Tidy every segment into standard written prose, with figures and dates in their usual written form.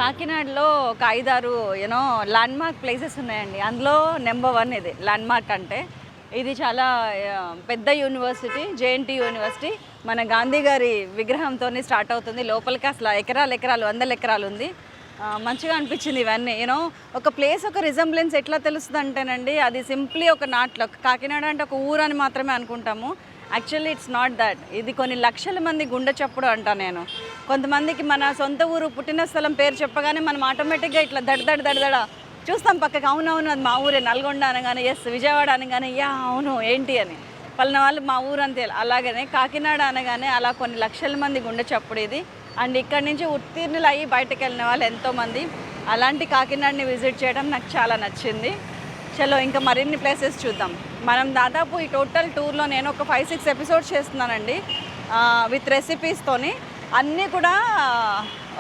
కాకినాడలో ఒక 5-6 land mark places ఉన్నాయండి. అందులో నెంబర్ 1 ఇది ల్యాండ్ మార్క్ అంటే. ఇది చాలా పెద్ద యూనివర్సిటీ, జేఎన్టీ యూనివర్సిటీ. మన గాంధీ గారి విగ్రహంతో స్టార్ట్ అవుతుంది. లోపలికి అసలు ఎకరాలు 100 ఎకరాలు ఉంది. మంచిగా అనిపించింది ఇవన్నీ. ఒక ప్లేస్ ఒక రిజంబ్లెన్స్ ఎట్లా తెలుస్తుంది అంటేనండి, అది సింప్లీ ఒక నాట్లో కాకినాడ అంటే ఒక ఊరు అని మాత్రమే అనుకుంటాము. Actually it's not that. ఇది కొన్ని లక్షల మంది గుండె చప్పుడు అంటా నేను. కొంతమందికి మన సొంత ఊరు పుట్టిన స్థలం పేరు చెప్పగానే మనం ఆటోమేటిక్గా ఇట్లా దడ చూస్తాం పక్కకి. అవునవును అది మా ఊరే. నల్గొండ అనగానే ఎస్, విజయవాడ అనగానే యా అవును ఏంటి అని, పలానా వాళ్ళు మా ఊరు అంతే. అలాగనే కాకినాడ అనగానే అలా కొన్ని లక్షల మంది గుండె చప్పుడు ఇది. అండ్ ఇక్కడి నుంచి ఉత్తీర్ణులు అయ్యి బయటకు వెళ్ళిన వాళ్ళు ఎంతోమంది. అలాంటి కాకినాడని విజిట్ చేయడం నాకు చాలా నచ్చింది. చలో ఇంకా మరిన్ని ప్లేసెస్ చూద్దాం. మనం దాదాపు ఈ టోటల్ టూర్లో నేను ఒక 5-6 ఎపిసోడ్స్ చేస్తున్నానండి, విత్ రెసిపీస్తోని. అన్నీ కూడా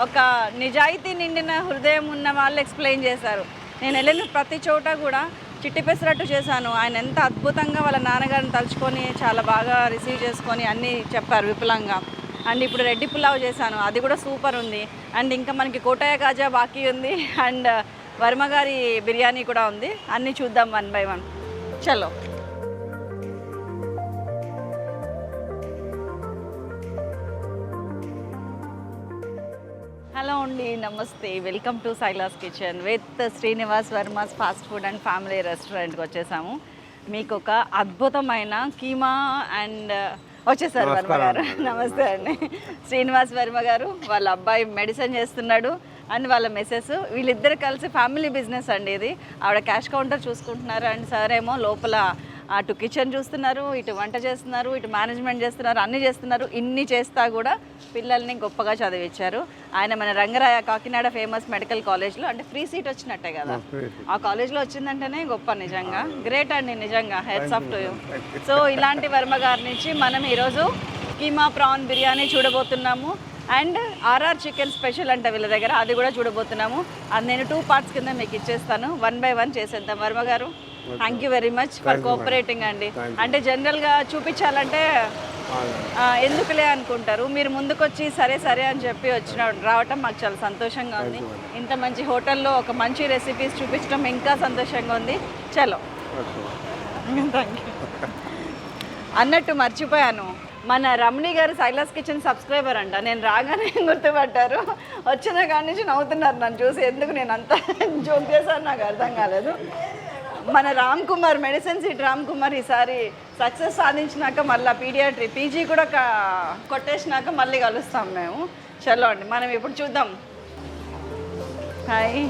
ఒక నిజాయితీ నిండిన హృదయం ఉన్న వాళ్ళు ఎక్స్ప్లెయిన్ చేశారు. నేను వెళ్ళిన ప్రతి చోట కూడా చిట్టి పెసరట్టు చేశాను. ఆయన ఎంత అద్భుతంగా వాళ్ళ నాన్నగారిని తలుచుకొని చాలా బాగా రిసీవ్ చేసుకొని అన్నీ చెప్పారు విపులంగా. అండ్ ఇప్పుడు రెడ్డి పులావ్ చేశాను, అది కూడా సూపర్ ఉంది. అండ్ ఇంకా మనకి కోటయ్య కాజా బాకీ ఉంది. అండ్ వర్మ గారి బిర్యానీ కూడా ఉంది. అన్నీ చూద్దాం 1 by 1. చలో. హలో అండి, నమస్తే. Welcome to Silas kitchen with Srinivas Varma's fast food and family రెస్టారెంట్కి వచ్చేసాము. మీకు ఒక అద్భుతమైన కీమా అండ్ వచ్చేసారు వర్మ గారు. నమస్తే అండి. శ్రీనివాస్ వర్మ గారు వాళ్ళ అబ్బాయి మెడిసిన్ చేస్తున్నాడు అండ్ వాళ్ళ మెసెస్, వీళ్ళిద్దరు కలిసి ఫ్యామిలీ బిజినెస్ అండి ఇది. ఆవిడ క్యాష్ కౌంటర్ చూసుకుంటున్నారు అండ్ సార్ ఏమో లోపల అటు కిచెన్ చూస్తున్నారు, ఇటు వంట చేస్తున్నారు, ఇటు మేనేజ్మెంట్ చేస్తున్నారు, అన్నీ చేస్తున్నారు. ఇన్ని చేస్తా కూడా పిల్లల్ని గొప్పగా చదివించారు. ఆయన మన రంగరాయ కాకినాడ ఫేమస్ మెడికల్ కాలేజ్లో, అంటే ఫ్రీ సీట్ వచ్చినట్టే కదా ఆ కాలేజ్లో వచ్చిందంటేనే గొప్ప. నిజంగా గ్రేట్ అండి, నిజంగా heads off to you. So ఇలాంటి వర్మ గారి నుంచి మనం ఈరోజు కీమా ప్రాన్ బిర్యానీ చూడబోతున్నాము. అండ్ ఆర్ఆర్ చికెన్ స్పెషల్ అంటే వీళ్ళ దగ్గర, అది కూడా చూడబోతున్నాము. అది నేను 2 parts కింద మీకు ఇచ్చేస్తాను. 1 by 1 చేసేద్దాం. వర్మ గారు thank you very much for cooperating అండి. అంటే జనరల్గా చూపించాలంటే ఎందుకులే అనుకుంటారు, మీరు ముందుకొచ్చి సరే సరే అని చెప్పి రావటం మాకు చాలా సంతోషంగా ఉంది. ఇంత మంచి హోటల్లో ఒక మంచి రెసిపీస్ చూపించడం ఇంకా సంతోషంగా ఉంది. చలో. Thank you. అన్నట్టు మర్చిపోయాను, మన రమణి గారు సైలాస్ కిచెన్ సబ్స్క్రైబర్ అంట. నేను రాగానే గుర్తుపట్టారు. వచ్చిన కాడి నుంచి నవ్వుతున్నారు నన్ను చూసి. ఎందుకు నేను అంతా జోక్ చేశాను నాకు అర్థం కాలేదు. మన రామ్ కుమార్, మెడిసిన్ సీట్ రామ్ కుమార్ ఈసారి సక్సెస్ సాధించినాక మళ్ళీ పీడియాట్రీ పీజీ కూడా కొట్టేసినాక మళ్ళీ కలుస్తాం మేము. చలో అండి, మనం ఇప్పుడు చూద్దాం. హాయ్.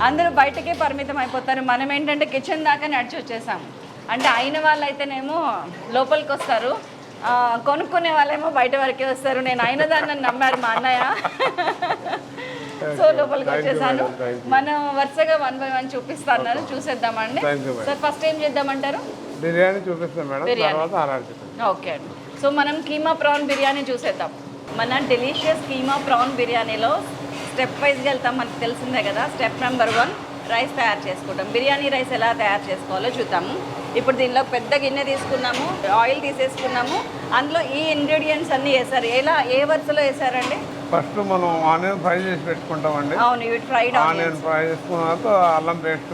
అందరూ బయటకే పరిమితం అయిపోతారు, మనం ఏంటంటే కిచెన్ దాకా నడిచి వచ్చేసాం. అంటే అయిన వాళ్ళు అయితేనేమో లోపలికి వస్తారు, కొనుక్కునే వాళ్ళేమో బయట వరకే వస్తారు. నేను అయిన దాన్ని నమ్మారు మా అన్నయ్య. సో లోపలికి వచ్చేసాను. మనం వరుసగా 1 by 1 చూపిస్తాను, చూసేద్దామండి. సార్ ఫస్ట్ ఏం చేద్దామంటారు? బిర్యానీ చూపిస్తాం మేడం, తర్వాత ఆర్ఆర్ చికెన్. ఓకే అండి. సో మనం కీమా ప్రాన్ బిర్యానీ చూసేద్దాం. మన డెలీషియస్ కీమా ప్రాన్ బిర్యానీలో స్టెప్ వైజ్గా వెళ్తాం. మనకు తెలిసిందే కదా. స్టెప్ నెంబర్ 1 రైస్ తయారు చేసుకుంటాం. బిర్యానీ రైస్ ఎలా తయారు చేసుకోవాలో చూద్దాము. ఇప్పుడు దీనిలో పెద్ద గిన్నె తీసుకున్నాము, ఆయిల్ తీసేసుకున్నాము. అందులో ఈ ఇంగ్రీడియంట్స్ అన్నీ వేసారు. ఏ వరుసలో వేసారండి? ఫస్ట్ మనం ఆనియన్ ఫ్రై చేసి పెట్టుకుంటామండి. అవును, ఇవి ఫ్రైడ్ ఆనియన్ ఫ్రై చేసుకున్న తర్వాత అల్లం పేస్ట్,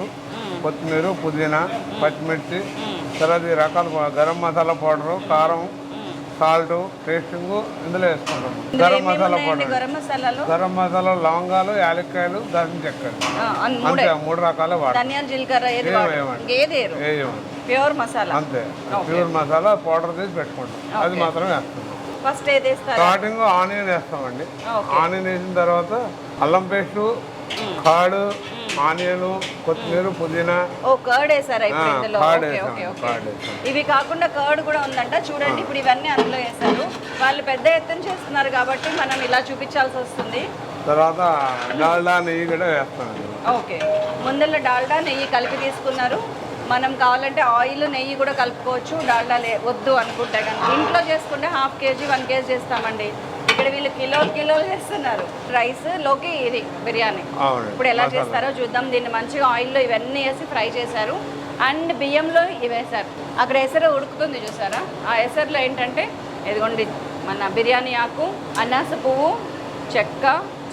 కొత్తిమీర, పుదీనా, పచ్చిమిర్చి, తర్వాత ఈ రకాల గరం మసాలా పౌడరు, కారం, సాల్ట్, టేస్టింగ్ ఇందులో వేసుకుంటాం. గరం మసాలా పౌడర్, గరం మసాలా, లవంగాలు, యాలక్కాయలు, దాల్చిన చెక్క, అంతే 3 రకాలు వాడతాం. ప్యూర్ మసాలా, అంతే ప్యూర్ మసాలా పౌడర్ తీసి పెట్టుకుంటాం, అది మాత్రమే వేస్తాం. ఫస్ట్ స్టార్టింగ్ ఆనియన్ వేస్తామండి. ఆనియన్ వేసిన తర్వాత అల్లం పేస్ట్, కర్డ్, ఆనియన్, కొత్తిమీర, పుదీనా. కర్డ్ వేసారా ఇందులో? ఇవి కాకుండా కర్డ్ కూడా ఉందంట చూడండి. ఇప్పుడు ఇవన్నీ అందులో వేసారు. వాళ్ళు పెద్ద ఎత్తున చేస్తున్నారు కాబట్టి మనం ఇలా చూపించాల్సి వస్తుంది. తర్వాత డాల్డా నెయ్యి కూడా వేస్తామండి. ఓకే, ముందర డాల్డా నెయ్యి కలిపి తీసుకున్నారు. మనం కావాలంటే ఆయిల్ నెయ్యి కూడా కలుపుకోవచ్చు. డాల్డా వద్దు అనుకుంటే కనుక ఇంట్లో చేసుకుంటే 1/2 kg 1 kg చేస్తామండి. ఇక్కడ వీళ్ళు కిలోలు చేస్తున్నారు. రైస్ లోకి ఇది బిర్యానీ. ఇప్పుడు ఎలా చేస్తారో చూద్దాం. దీన్ని మంచిగా ఆయిల్లో ఇవన్నీ వేసి ఫ్రై చేశారు. అండ్ బియ్యంలో ఇవి వేశారు. అక్కడ ఎసరు ఉడుకుతుంది చూసారా? ఆ ఎసరులో ఏంటంటే ఇదిగోండి మన బిర్యానీ ఆకు, అనాస పువ్వు, చెక్క,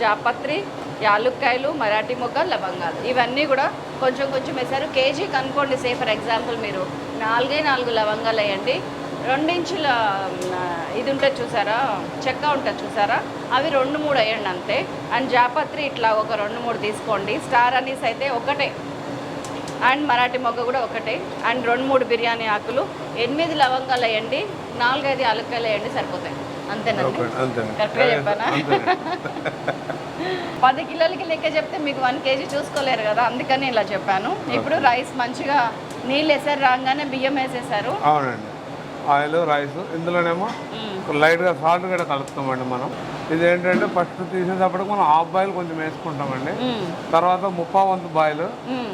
జాపత్రి, యాలుక్కాయలు, మరాఠీ మొగ్గ, లవంగాలు ఇవన్నీ కూడా కొంచెం కొంచెం వేసారు. కేజీకి అనుకోండి, సే ఫర్ ఎగ్జాంపుల్ మీరు 4 లవంగాలు వేయండి, 2 ఇంచుల ఇది ఉంటుంది చూసారా, చెక్క ఉంటుంది చూసారా, అవి 2-3 వేయండి అంతే. అండ్ జాపత్రి ఇట్లా ఒక 2-3 తీసుకోండి. స్టార్ అనీస్ అయితే ఒకటే, అండ్ మరాఠీ మొగ్గ కూడా ఒకటే. అండ్ 2-3 బిర్యానీ ఆకులు, 8 లవంగాలు వేయండి, 4-5 యాలక్కాయలు వేయండి, సరిపోతాయి. అంతేనండి, కరెక్ట్గా చెప్పానా? 10 కిలోలకి లెక్క చెప్తే మీకు 1 కేజీ చూసుకోలేరు కదా, అందుకని ఇలా చెప్పాను. ఇప్పుడు రైస్ మంచిగా నీళ్ళు వేసారు, రాగానే బియ్యం వేసేసారు. అవునండి, ఆయిల్, రైస్, ఇందులోనేమో లైట్గా సాల్ట్ కూడా కలుపుతామండి మనం. ఇది ఏంటంటే ఫస్ట్ తీసేటప్పటికి మనం హాఫ్ బాయిల్ కొంచెం వేసుకుంటామండి, తర్వాత 1/2 బాయిల్,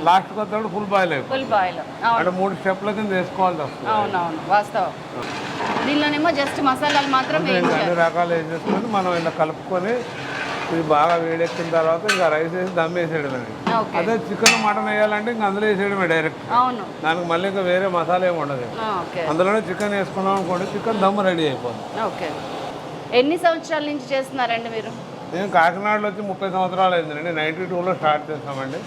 లాస్ట్కి వచ్చేటప్పుడు ఫుల్ బాయిల్ అయిపోతుంది. ఫుల్ బాయిల్ అంటే 3 స్టెప్ల కింద వేసుకోవాల్సి వస్తుంది. అవునవును, వాస్తవం. దీనిలోనేమో జస్ట్ మసాలాలు మాత్రం అన్ని రకాలు వేసేసుకొని మనం ఇలా కలుపుకొని ఇది బాగా వేడెక్కిన తర్వాత ఇంకా రైస్ వేసి దమ్ వేసేయడమే. అదే చికెన్, మటన్ వేయాలంటే ఇంకా అందులో వేసేయడమే డైరెక్ట్. అవును, దానికి మళ్ళీ ఇంకా వేరే మసాలా ఏమి ఉండదు. అందులోనే చికెన్ వేసుకున్నాం అనుకోండి, చికెన్ దమ్ రెడీ అయిపోతుంది. ఓకే. ఎన్ని సంవత్సరాల నుంచి చేస్తున్నారండి మీరు? నేను కాకినాడలో వచ్చి 30 సంవత్సరాలు అయిందండి. 92లో స్టార్ట్ చేస్తామండి.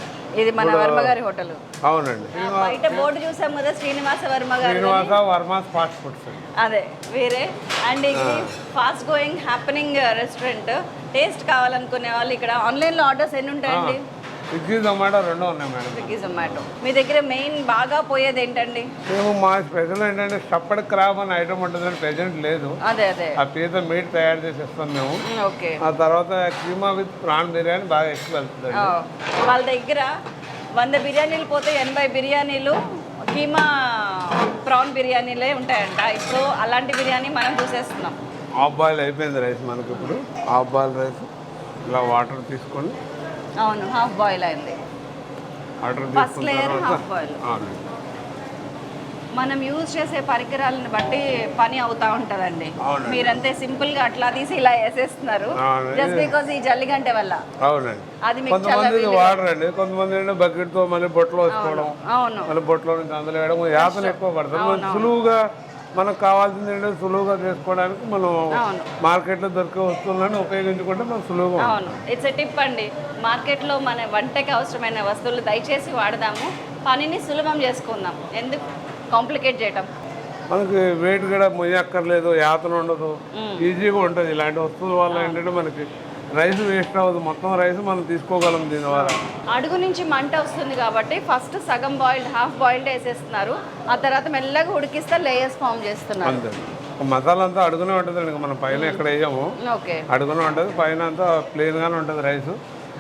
ఇది మన వర్మ గారి హోటల్. అవునండి, బయట బోర్డు చూసాం కదా, శ్రీనివాస వర్మ గారు. Srinivasa Varma's fast foods. అదే వేరే. అండ్ ఇది fast going happening restaurant. Taste కావాలనుకునే వాళ్ళు ఇక్కడ ఆన్లైన్లో ఆర్డర్స్ ఎన్ని ఉంటాయండి? స్విగ్గీ, జొమాటో 2 ఉన్నాయి మేడం. స్విగ్గీ, జొమాటో. మీ దగ్గర మెయిన్ బాగా పోయేది ఏంటండి? మేము మా స్పెషల్ ఏంటంటే స్టఫ్డ్ క్రాబ్ అనే ఐటమ్ ఉంటుందని ప్రెజెంట్ లేదు. అదే అదే ఆ పీత మీట్ తయారు చేసి ఇస్తాం మేము. ఓకే. ఆ తర్వాత కీమా విత్ ప్రాన్ బిర్యానీ బాగా ఎక్కువ వెళ్తుంది. వాళ్ళ దగ్గర 100 బిర్యానీలు పోతే 80 బిర్యానీలు కీమా ప్రాన్ బిర్యానీలే ఉంటాయంట. సో అలాంటి బిర్యానీ మనం చూసేస్తున్నాం. హాఫ్ బాయిల్ అయిపోయింది రైస్ మనకి. ఇప్పుడు హాఫ్ బాయిల్ రైస్ ఇలా వాటర్ తీసుకొని. అవును, హాఫ్ బాయిల్ అయింది. Water first layer half boil. అవునండి, మనం యూజ్ చేసే పరికరాలను బట్టి పని అవుతా ఉంటుందండి. మీరంతే సింపుల్ గా అట్లా తీసి ఇలా వేసేస్తున్నారు, జస్ట్ బికాస్ ఈ జల్లిగంటే వల్ల. అవునండి, అది మీకు కొంతమంది వాటర్ అండి, కొంతమంది బకెట్ తో మళ్ళీ బొట్టలో వేసుకోవడం, అవును, మళ్ళీ బొట్టలో నుంచి అందులో వేయడం, యాతలు ఎక్కువ పడుతుంది. సులువుగా మనకు కావాల్సింది ఏంటంటే సులువుగా చేసుకోవడానికి మనం మార్కెట్లో దొరికే వస్తువులను ఉపయోగించుకుంటే మనం సులువుగా. అవును, ఇట్స్ ఎ టిప్ అండి. మార్కెట్లో మన వంటకి అవసరమైన వస్తువులు దయచేసి వాడదాము, పనిని సులభం చేసుకుందాం, ఎందుకు కాంప్లికేట్ చేయటం. మనకి వెయిట్ కూడా మొయ్యక్కర్లేదు, యాతన ఉండదు, ఈజీగా ఉంటుంది. ఇలాంటి వస్తువుల వల్ల ఏంటంటే మనకి రైస్ వేస్ట్ అవ్వదు, మొత్తం రైస్ మనం తీసుకోగలం దీనివల్ల. అడుగు నుంచి మంట వస్తుంది కాబట్టి ఫస్ట్ సగం బాయిల్డ్, హాఫ్ బాయిల్డ్ వేసేస్తున్నారు, ఆ తర్వాత మెల్లగా ఉడికిస్తే లేయర్స్ ఫామ్ చేస్తున్నారు. అంతే, మసాలా అంతా అడుగునే ఉంటుంది అండి, మనం పైన ఎక్కడ వేయము, అడుగునే ఉంటుంది, పైన అంతా ప్లెయిన్ గానే ఉంటుంది రైస్.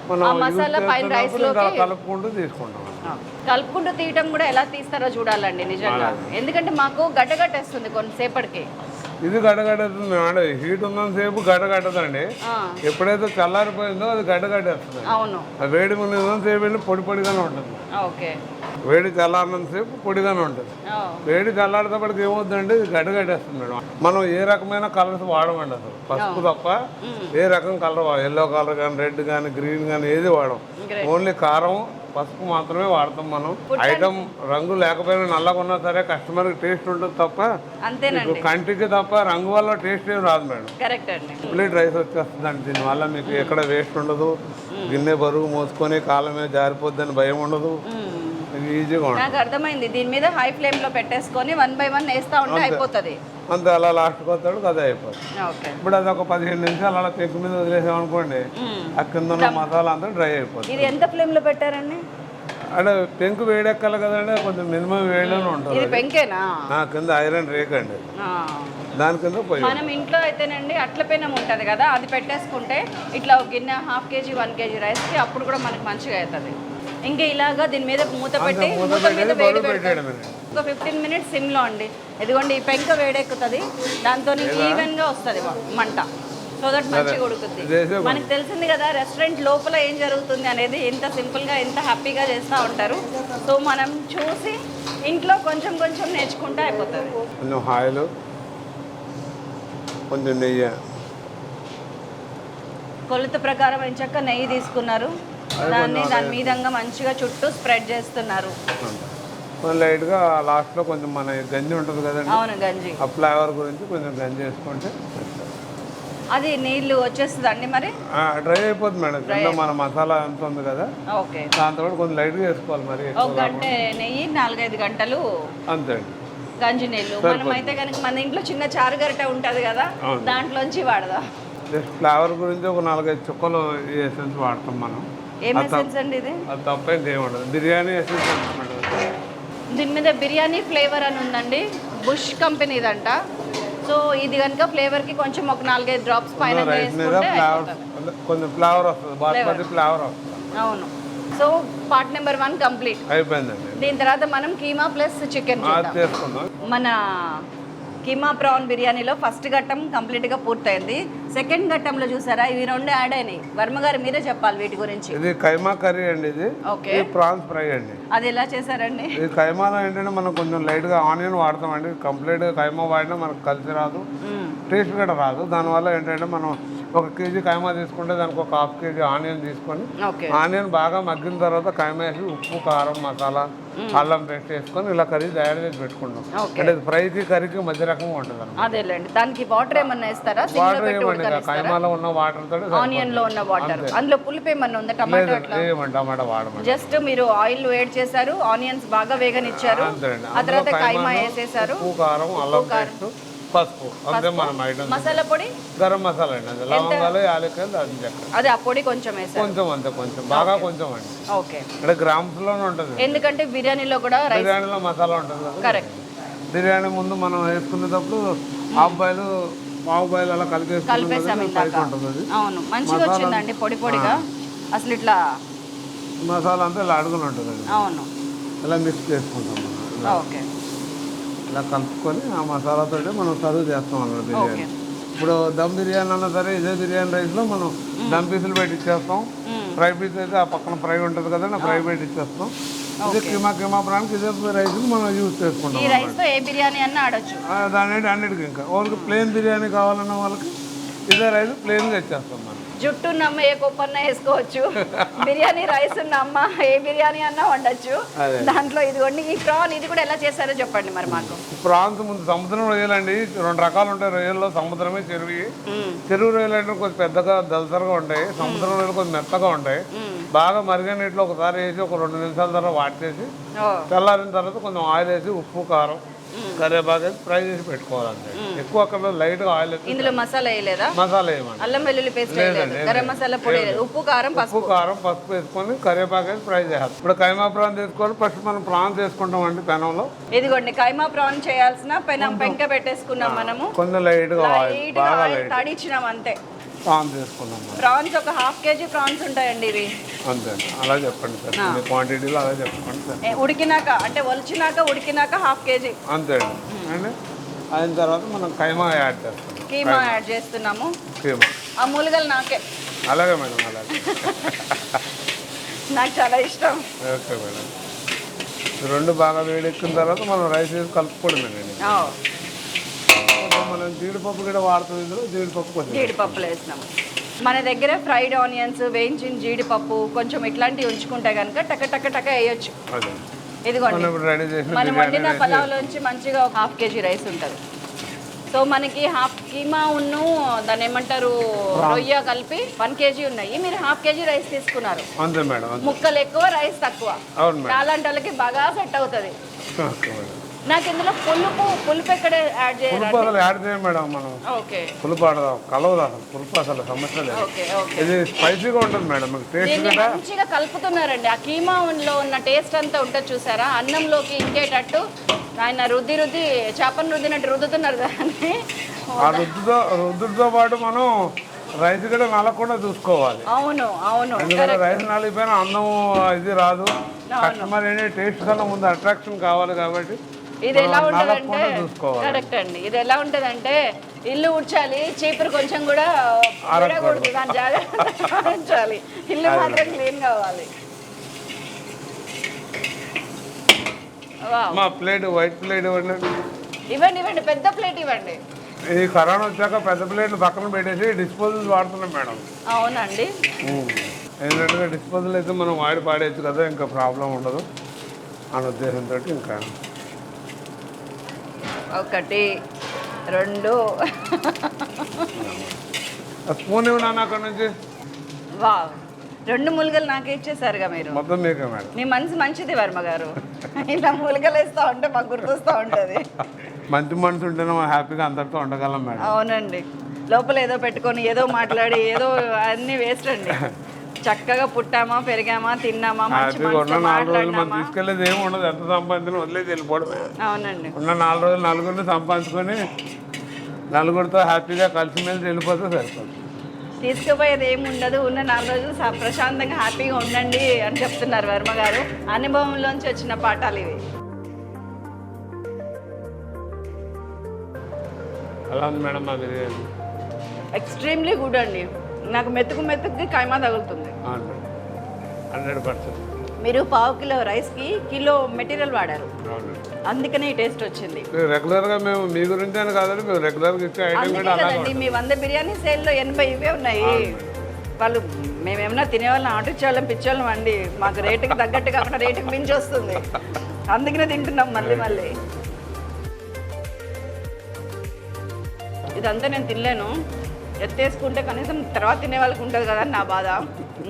మనం మసాలా పైన రైస్ లో కలుపుకుంటూ తీసుకుంటాం. కలుపుకుంటూ తీయటం కూడా ఎలా తీస్తారో చూడాలండి నిజంగా, ఎందుకంటే మాకు గడ్డగట్టేస్తుంది కొంతసేపటికి. ఇది గడ్డగట్టేస్తుంది మేడం, హీట్ ఉన్నంత సేపు గడ్డగట్టదండి, ఎప్పుడైతే చల్లారిపోయిందో అది గడ్డగట్టేస్తుంది. అవును, వేడి ఉన్నంత సేపు వెళ్ళి పొడి పొడిగానే ఉంటుంది. ఓకే, వేడి చల్లారినంత సేపు పొడిగానే ఉంటుంది. వేడి చల్లారేటప్పటికి ఏమవుతుందండి, ఇది గడ్డగట్టేస్తుంది మేడం. మనం ఏ రకమైన కలర్స్ వాడమండి అసలు, పసుపు తప్ప ఏ రకం కలర్, ఎల్లో కలర్ కానీ, రెడ్ కానీ, గ్రీన్ కానీ ఏది వాడం. ఓన్లీ కారం, పసుపు మాత్రమే వాడతాం మనం. ఐటమ్ రంగు లేకపోయినా నల్లగా ఉన్నా సరే కస్టమర్కి టేస్ట్ ఉంటుంది తప్ప, కంటికి తప్ప రంగు వల్ల టేస్ట్ ఏం రాదు మేడం. కంప్లీట్ రైస్ వచ్చేస్తుందండి. దీనివల్ల మీకు ఎక్కడ వేస్ట్ ఉండదు, గిన్నె బరువు మోసుకొని కాలం మీద జారిపోద్దని భయం ఉండదు, ఈజీగా ఉంటుంది. నాకు అర్థమైంది, దీని మీద హై ఫ్లేమ్ లో పెట్టేసుకొని 1 by 1 వేస్తా ఉంటే అయిపోతుంది అంతే. అలా లాస్ట్కి వస్తాడు అదే అయిపోతుంది. ఇప్పుడు అది ఒక 15 నిమిషాలు అలా పెంకు మీద వదిలేసామనుకోండి, ఆ కింద ఉన్న మసాలా అంతా డ్రై అయిపోతుంది. ఇది ఎంత ఫ్లేమ్ లో పెట్టారండి? అంటే పెంకు వేడెక్కాలి కదండి, కొంచెం మినిమం వేడిలోనే ఉంటుంది. ఇది పెంకేనా? కింద ఐరన్ రేక్ అండి, దాని కింద పోయి. మనం ఇంట్లో అయితేనండి అట్ల పెనం ఉంటుంది కదా, అది పెట్టేసుకుంటే ఇట్లా ఒక గిన్నె 1/2 kg 1 kg రైస్కి అప్పుడు కూడా మనకి మంచిగా అవుతుంది. ఇంకా ఇలాగా దీని మీద మూత పెట్టి మూత మీద వేడి పెట్టడం ఒక 15 minutes సిమ్లో అండి. ఇదిగోండి ఈ పెంక వేడెక్కుతుంది, దాంతో ఈవెన్గా వస్తుంది మంట, సో దట్ మంచిగా ఉడుకుతుంది. మనకు తెలిసింది కదా రెస్టారెంట్ లోపల ఏం జరుగుతుంది అనేది, ఎంత సింపుల్గా ఎంత హ్యాపీగా చేస్తూ ఉంటారు. సో మనం చూసి ఇంట్లో కొంచెం కొంచెం నేర్చుకుంటే అయిపోతుంది. కొంచెం ఆయిల్, కొంచెం నెయ్యి, కొలత ప్రకారం ఎంచక్క నెయ్యి తీసుకున్నారు, దాన్ని దాని మీదంగా మంచిగా చుట్టూ స్ప్రెడ్ చేస్తున్నారు. లైట్గా లాస్ట్లో కొంచెం మన గంజి ఉంటుంది కదండి, అవును గంజి, ఆ ఫ్లేవర్ గురించి కొంచెం గంజి వేసుకుంటే అది నీళ్లు వచ్చేస్తుంది అండి మరి? డ్రై అయిపోతుంది మేడం. కింద మన మసాలా ఎంత ఉంది కదా, ఓకే. దాంతో కొంచెం లైట్గా వేసుకోవాలి మరి. ఒక గంట నెయ్యి 4-5 గంటలు అంతే అండి. గంజి నీళ్ళు. మనం అయితే కనుక మన ఇంట్లో చిన్న చారు గరిట ఉంటుంది కదా, దాంట్లోంచి వాడదాం. జస్ట్ ఫ్లేవర్ గురించి ఒక 4-5 చుక్కలు ఎసెన్స్ వాడతాం మనం. ఏం ఎసెన్స్ అండి ఇది? అది తప్పైంది ఏముండదు. Biryani essence madam. దీని మీద బిర్యానీ ఫ్లేవర్ అని ఉందండి, బుష్ కంపెనీదంట. సో ఇది కనుక ఫ్లేవర్కి కొంచెం ఒక 4-5 డ్రాప్స్ పైన వేసుకుంటే కొంచెం ఫ్లేవర్ వస్తుంది, బాస్మతి ఫ్లేవర్ వస్తుంది. అవును. సో పార్ట్ నెంబర్ 1 కంప్లీట్ అయిపోయిందండి. దీని తర్వాత మనం కీమా ప్లస్ చికెన్ చేసుకుందాం. మన కీమా ప్రాన్ బిర్యానీలో ఫస్ట్ ఘట్టం కంప్లీట్గా పూర్తయింది. సెకండ్ ఘట్టంలో చూసారా ఇవి 2 యాడ్ అయినాయి. వర్మ గారు మీరే చెప్పాలి వీటి గురించి. ఇది కైమా కర్రీ అండి. ఇది ఓకే. ప్రాన్స్ ఫ్రై అండి. అది ఎలా చేశారండి? ఇది కైమాలో ఏంటంటే మనం కొంచెం లైట్గా ఆనియన్ వాడతామండి. కంప్లీట్గా కైమా వాడినా మనకు కలిసి రాదు, టేస్ట్ కూడా రాదు. దానివల్ల ఏంటంటే మనం 1 కేజీ కైమా తీసుకుంటే దానికి ఒక 1/2 కేజీ ఆనియన్ తీసుకొని, ఆనియన్ బాగా మగ్గిన తర్వాత కైమా వేసి ఉప్పు, కారం, మసాలా, అల్లం పేస్ట్ వేసుకొని ఇలా కర్రీ తయారు చేసి పెట్టుకుంటాం. అంటే ఫ్రైకి కర్రీకి మధ్య రకంగా ఉంటుంది అన్నమాట. అదేలేండి. దానికి వాటర్ ఏమన్నా ఇస్తారా? వాటర్ ఏమండి, కైమాలో ఉన్న వాటర్ తోటి, ఆనియన్ లో ఉన్న వాటర్. అందులో పులుపు ఏమన్నా ఉందా? టమాటా వాడమండి. జస్ట్ మీరు ఆయిల్ వేడి చేశారు, ఆనియన్స్ బాగా వేగనిచ్చారు, ఆ తర్వాత కైమా వేసేసారు, ఉప్పు, కారం, అల్లం పేస్ట్, పసుపు, అంతే. మనం ఐటమ్ మసాలా పొడి, గరం మసాలా అండి, లవంగాలు, యాలక్కాయలు, దాల్చిన చెక్క, అదే ఆ పొడి కొంచెం వేసారు. కొంచెం అంతే, కొంచెం బాగా కొంచెం అండి. ఓకే. అంటే గ్రామ్స్ లోనే ఉంటుంది, ఎందుకంటే బిర్యానీలో కూడా బిర్యానీలో మసాలా ఉంటుంది కదా. కరెక్ట్. బిర్యానీ ముందు మనం వేసుకునేటప్పుడు హాఫ్ బాయిల్, పావు బాయిల్ అలా కలిపేసాం ఇందాక. అవును, మంచిగా వచ్చిందండి పొడి పొడిగా. అసలు ఇట్లా మసాలా అంతా ఇలా అడుగుని ఉంటుంది. అవును, ఇలా మిక్స్ చేసుకుంటాం మనం. ఓకే. ఇలా కలుపుకొని ఆ మసాలాతో మనం సర్వ్ చేస్తాం అన్నమాట బిర్యానీ. ఇప్పుడు దమ్ బిర్యానీ అన్నా సరే ఇదే బిర్యానీ రైస్లో మనం దమ్ పీసులు పెట్టి ఇచ్చేస్తాం. ఫ్రై పీస్ అయితే ఆ పక్కన ఫ్రై ఉంటుంది కదండి, ఫ్రై పెట్టి ఇచ్చేస్తాం. ఇదే కీమా ప్రానికి ఇదే రైస్ మనం యూజ్ చేసుకుంటాం. ఈ రైస్తో ఏ బిర్యానీ అన్నా ఆడొచ్చు. దాని అన్నిటికీ ఇంకా వాళ్ళకి ప్లెయిన్ బిర్యానీ కావాలన్న వాళ్ళకి ఇదే రైస్ ప్లెయిన్గా ఇచ్చేస్తాం మనం. జుట్టు ఉన్న అమ్మ ఏ కొప్పన్నా వేసుకోవచ్చు, బిర్యానీ రైస్ ఉన్న అమ్మ ఏ బిర్యానీ అన్నా వండొచ్చు. దాంట్లో ఇదిగోండి ఈ ప్రాన్, ఇది కూడా ఎలా చేశారో చెప్పండి మరి మాకు. ప్రాన్స్ ముందు సముద్రం రొయ్యలండి, 2 రకాలు ఉంటాయి రొయ్యల్లో. సముద్రమే, చెరువు రొయ్యలు అంటే కొంచెం పెద్దగా దళసరగా ఉంటాయి, సముద్రం రొయ్యలు కొంచెం మెత్తగా ఉంటాయి. బాగా మరిగిన నీటిలో ఒకసారి వేసి ఒక 2 నిమిషాల తర్వాత వాటేసి చల్లారిన తర్వాత కొంచెం ఆయిల్ వేసి ఉప్పు, కారం, కరివేపాకు వేసి ఫ్రై చేసి పెట్టుకోవాలంటే. ఎక్కువ అక్కడ లైట్గా ఆయిల్ వేసి. ఇందులో మసాలా వేయలేదా? మసాలా వేయమండి, అల్లం వెల్లుల్లి పేస్ట్ వేయలేదు, గరం మసాలా పొడి, ఉప్పు, కారం, పసుపు వేసుకొని కరివేపాకు వేసి ఫ్రై చేయాలి. ఇప్పుడు కైమా ప్రాన్ తీసుకోవాలి. ఫస్ట్ మనం ప్రాన్స్ వేసుకుంటాం అండి పెనంలో. ఇదిగోండి కైమా ప్రాన్ చేయాల్సిన పెంక పెట్టేసుకున్నాం మనము. కొంచెం లైట్గా ఆయిల్ తడిచ్చినాం అంతే. ప్రాన్స్ వేసుకున్నాం. ప్రాన్స్ ఒక 1/2 కేజీ ప్రాన్స్ ఉంటాయండి ఇవి. అంతే, అలా చెప్పండి సార్, మీ క్వాంటిటీలో అలా చెప్పండి సార్. ఉడికినాక అంటే ఉడికినాక 1/2 కేజీ అంతే అండి. అయిన తర్వాత మనం కైమా యాడ్ చేస్తాం. కీమా యాడ్ చేస్తున్నాము. కీమా ఆ మూలిగలు నాకే. అలాగే మేడం, అలాగే. నాకు చాలా ఇష్టం. Okay madam. 2 బాగా వేడెక్కిన తర్వాత మనం రైస్ వేసి కలుపుకోవడమేనండి. మనం జీడిపప్పు కూడా వాడుతుంది. ఇందులో జీడిపప్పులు వేసినాము. మన దగ్గర ఫ్రైడ్ ఆనియన్స్, వేయించిన జీడిపప్పు కొంచెం ఇట్లాంటివి ఉంచుకుంటే కనుక టక వేయొచ్చు. ఇదిగోండి మనం వండిన పలావ్లోంచి మంచిగా 1/2 కేజీ రైస్ ఉంటుంది. సో మనకి 1/2 కీమా ఉన్ను దాన్ని ఏమంటారు రొయ్య కలిపి 1 కేజీ ఉన్నాయి. మీరు 1/2 కేజీ రైస్ తీసుకున్నారు. అంతే మేడం. ముక్కలు ఎక్కువ, రైస్ తక్కువ. అలాంటి వాళ్ళకి బాగా సెట్ అవుతుంది. నాకు ఇందులో పులుపు ఎక్కడ యాడ్ చేయాలి? యాడ్ చేయం మేడం మనం. ఓకే. పులుపు కలవదు అసలు, పులుపు అసలు సమస్య లేదు. ఇది స్పైసీగా ఉంటుంది మేడం, టేస్ట్ కూడా మంచిగా కలుపుతున్నారండి. ఆ కీమాలో ఉన్న టేస్ట్ అంతా ఉంటుంది చూసారా, అన్నంలోకి ఇంకేటట్టు ఆయన రుద్ది చేపను రుద్దినట్టు రుద్దుతున్నారు దాన్ని. ఆ రుద్దుతో పాటు మనం రైస్ కూడా నలగకుండా చూసుకోవాలి. అవును. ఎందుకంటే రైస్ నలిగిపోయినా అన్నం ఇది రాదు. కస్టమర్ ఏంటి టేస్ట్ కన్నా ముందు అట్రాక్షన్ కావాలి కాబట్టి ఇది ఎలా ఉంటుందంటే కరెక్ట్ అండి. ఇది ఎలా ఉంటుందంటే ఇల్లు ఉడ్చాలి, చీపురు కొంచెం కూడా ఉడకూడదు, దాని జాగ్రత్త ఉంచాలి. ఇల్లు మాత్రం క్లీన్ కావాలి. మా ప్లేట్, వైట్ ప్లేట్ ఇవ్వండి, పెద్ద ప్లేట్ ఇవ్వండి. ఈ కరోనా వచ్చాక పెద్ద ప్లేట్లు పక్కన పెట్టేసి డిస్పోజల్ వాడుతున్నాం మేడం. అవునండి. ఎందుకంటే డిస్పోజల్ అయితే మనం వాడి పాడేయచ్చు కదా, ఇంకా ప్రాబ్లం ఉండదు అనే ఉద్దేశంతో. ఇంకా 1, 2 స్పూన్ ఇవ్వనా అక్కడ నుంచి వా 2 మూలికలు నాకే ఇచ్చేసారుగా మీరు. మొత్తం మీకే మేడం. మీ మనసు మంచిది వర్మ గారు. ఇలా మూలికలు వేస్తూ ఉంటే మాకు గుర్తొస్తూ ఉంటుంది. మంచి మనసు ఉంటేనే మనం హ్యాపీగా అందరితో ఉండగలం మేడం. అవునండి, లోపల ఏదో పెట్టుకొని ఏదో మాట్లాడి ఏదో అన్నీ వేస్ట్ అండి. చక్కగా పుట్టామా, పెరిగామా, తిన్నామా, మంచి హ్యాపీగా ఉన్న మనసుతో 4 రోజులు మనం మాట్లాడినామా. తీసుకెళ్ళేది ఏమి ఉండదు. ఎంత సంపాదించిన వదిలేసి వెళ్ళిపోవడమే. అవునండి, ఉన్న 4 రోజులు నలుగురిని సంపాదించుకొని నలుగురితో హ్యాపీగా కలిసిమెలిసి వెళ్ళిపోతే సరిపోతుంది. తీసుకుపోయేది ఏమి ఉండదు. ఉన్న 4 రోజులు ప్రశాంతంగా హ్యాపీగా ఉండండి అని చెప్తున్నారు వర్మ గారు. అనుభవంలోంచి వచ్చిన పాఠాలు ఇవి. అలా ఉంది మేడం మా బిర్యానీ. ఎక్స్ట్రీమ్లీ గుడ్ అండి. నాకు మెతుకు కైమా తగులుతుంది. 100%. మీరు 1/2 కిలో రైస్కి కిలో మెటీరియల్ వాడారు, అవునండి. అందుకనే ఈ టేస్ట్ వచ్చింది. రెగ్యులర్గా మేము మీ గురించి అని కాదండి, మేము రెగ్యులర్గా ఇచ్చే ఐటమ్ అందుకే కూడా అలాగే కదండి మీ 100 బిర్యానీ సేల్లో 80 ఇవే ఉన్నాయి. వాళ్ళు మేమేమన్నా తినేవాళ్ళం, ఆటో ఇచ్చేవాళ్ళం, పిచ్చేవాళ్ళం అండి. మాకు రేటుకి తగ్గట్టు కాకుండా రేటుకి మించి వస్తుంది. అందుకనే తింటున్నాం మళ్ళీ. ఇదంతా నేను తినలేను. ఎత్తేసుకుంటే కనీసం తర్వాత తినే వాళ్ళకి ఉంటుంది కదా అని నా బాధ.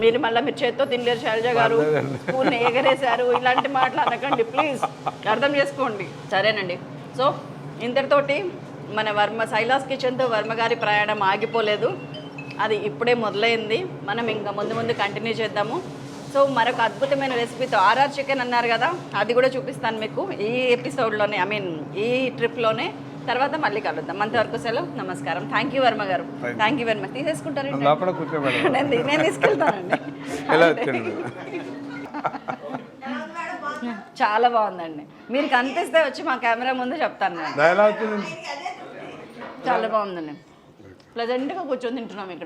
మీరు చేత్తో తినలేరు శైలజ గారు, స్పూన్ ఎగరేశారు, ఇలాంటి మాటలు అనకండి ప్లీజ్, అర్థం చేసుకోండి. సరేనండి. సో ఇంతటితోటి మన సైలాస్ కిచెన్తో వర్మ గారి ప్రయాణం ఆగిపోలేదు, అది ఇప్పుడే మొదలైంది. మనం ఇంకా ముందు కంటిన్యూ చేద్దాము. సో మరొక అద్భుతమైన రెసిపీతో RR చికెన్ అన్నారు కదా, అది కూడా చూపిస్తాను మీకు ఈ ఎపిసోడ్లోనే, ఈ ట్రిప్లోనే. తర్వాత మళ్ళీ కలుద్దాం. అంతవరకు సెలవు, నమస్కారం. థ్యాంక్ యూ వర్మ గారు. Thank you very much. తీసేసుకుంటారు, లోపల కూర్చోబెట్టి నేను తీసుకెళ్తానండి. చాలా బాగుందండి. మీరు కనిపిస్తే వచ్చి మా కెమెరా ముందు చెప్తాను. చాలా బాగుందండి. ప్లెజెంట్గా కూర్చొని తింటున్నాం ఇక్కడ.